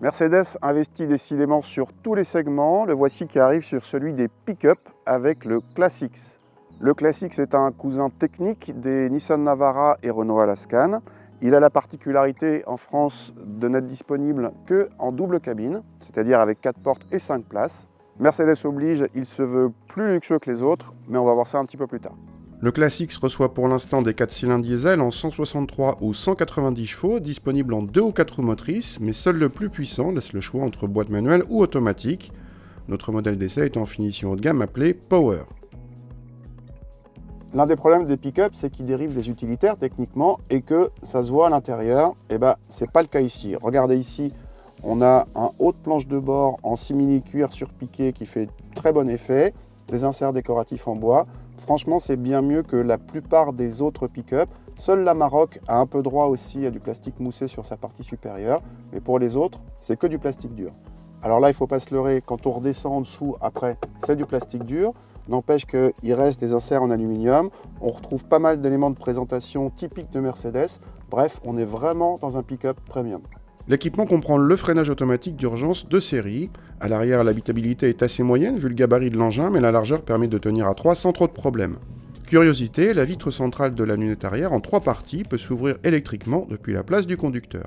Mercedes investit décidément sur tous les segments. Le voici qui arrive sur celui des pick-up avec le Class X. Le Class X est un cousin technique des Nissan Navara et Renault Alaskan. Il a la particularité en France de n'être disponible qu'en double cabine, c'est-à-dire avec 4 portes et 5 places. Mercedes oblige, il se veut plus luxueux que les autres, mais on va voir ça un petit peu plus tard. Le Class X reçoit pour l'instant des 4 cylindres diesel en 163 ou 190 chevaux, disponibles en 2 ou 4 roues motrices, mais seul le plus puissant laisse le choix entre boîte manuelle ou automatique. Notre modèle d'essai est en finition haut de gamme appelé Power. L'un des problèmes des pick-up, c'est qu'ils dérivent des utilitaires techniquement et que ça se voit à l'intérieur. Et c'est pas le cas ici. Regardez ici, on a un haut de planche de bord en simili-cuir surpiqué qui fait très bon effet, des inserts décoratifs en bois. Franchement, c'est bien mieux que la plupart des autres pick-up. Seule la Maroc a un peu droit aussi à du plastique moussé sur sa partie supérieure. Mais pour les autres, c'est que du plastique dur. Alors là, il ne faut pas se leurrer. Quand on redescend en dessous, après, c'est du plastique dur. N'empêche qu'il reste des inserts en aluminium. On retrouve pas mal d'éléments de présentation typiques de Mercedes. Bref, on est vraiment dans un pick-up premium. L'équipement comprend le freinage automatique d'urgence de série. À l'arrière, l'habitabilité est assez moyenne vu le gabarit de l'engin, mais la largeur permet de tenir à 3 sans trop de problèmes. Curiosité, la vitre centrale de la lunette arrière en 3 parties peut s'ouvrir électriquement depuis la place du conducteur.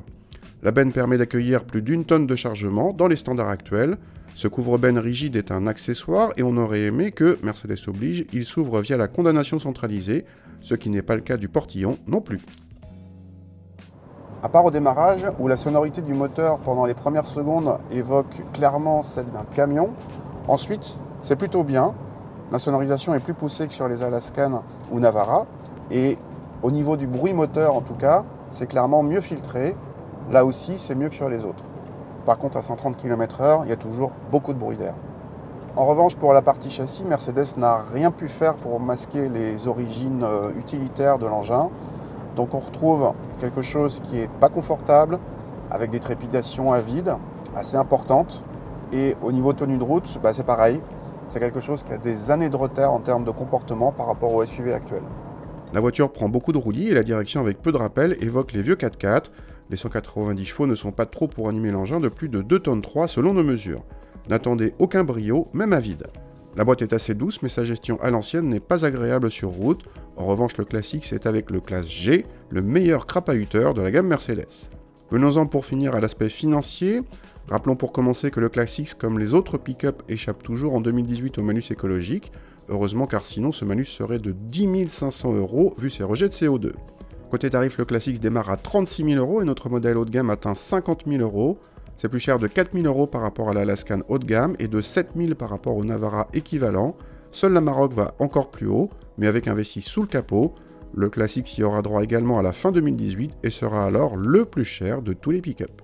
La benne permet d'accueillir plus d'1 tonne de chargement dans les standards actuels. Ce couvre-benne rigide est un accessoire et on aurait aimé que, Mercedes oblige, il s'ouvre via la condamnation centralisée, ce qui n'est pas le cas du portillon non plus. À part au démarrage, où la sonorité du moteur pendant les premières secondes évoque clairement celle d'un camion, ensuite c'est plutôt bien. La sonorisation est plus poussée que sur les Alaskan ou Navara, et au niveau du bruit moteur en tout cas, c'est clairement mieux filtré. Là aussi, c'est mieux que sur les autres. Par contre, à 130 km/h, il y a toujours beaucoup de bruit d'air. En revanche, pour la partie châssis, Mercedes n'a rien pu faire pour masquer les origines utilitaires de l'engin. Donc on retrouve quelque chose qui n'est pas confortable, avec des trépidations à vide assez importantes. Et au niveau tenue de route, c'est pareil. C'est quelque chose qui a des années de retard en termes de comportement par rapport au SUV actuel. La voiture prend beaucoup de roulis et la direction avec peu de rappel évoque les vieux 4x4. Les 190 chevaux ne sont pas trop pour animer l'engin de plus de 2,3 tonnes selon nos mesures. N'attendez aucun brio, même à vide. La boîte est assez douce, mais sa gestion à l'ancienne n'est pas agréable sur route. En revanche, le Class X est avec le Class G, le meilleur crapahuteur de la gamme Mercedes. Venons-en pour finir à l'aspect financier. Rappelons pour commencer que le Class X, comme les autres pick-up, échappe toujours en 2018 au malus écologique. Heureusement, car sinon ce malus serait de 10 500 € vu ses rejets de CO2. Côté tarif, le Class X démarre à 36 000 € et notre modèle haut de gamme atteint 50 000 €. C'est plus cher de 4 000 € par rapport à la Alaskan haut de gamme et de 7 000 par rapport au Navara équivalent. Seule la Maroc va encore plus haut, mais avec un V6 sous le capot. Le Class X y aura droit également à la fin 2018 et sera alors le plus cher de tous les pick-up.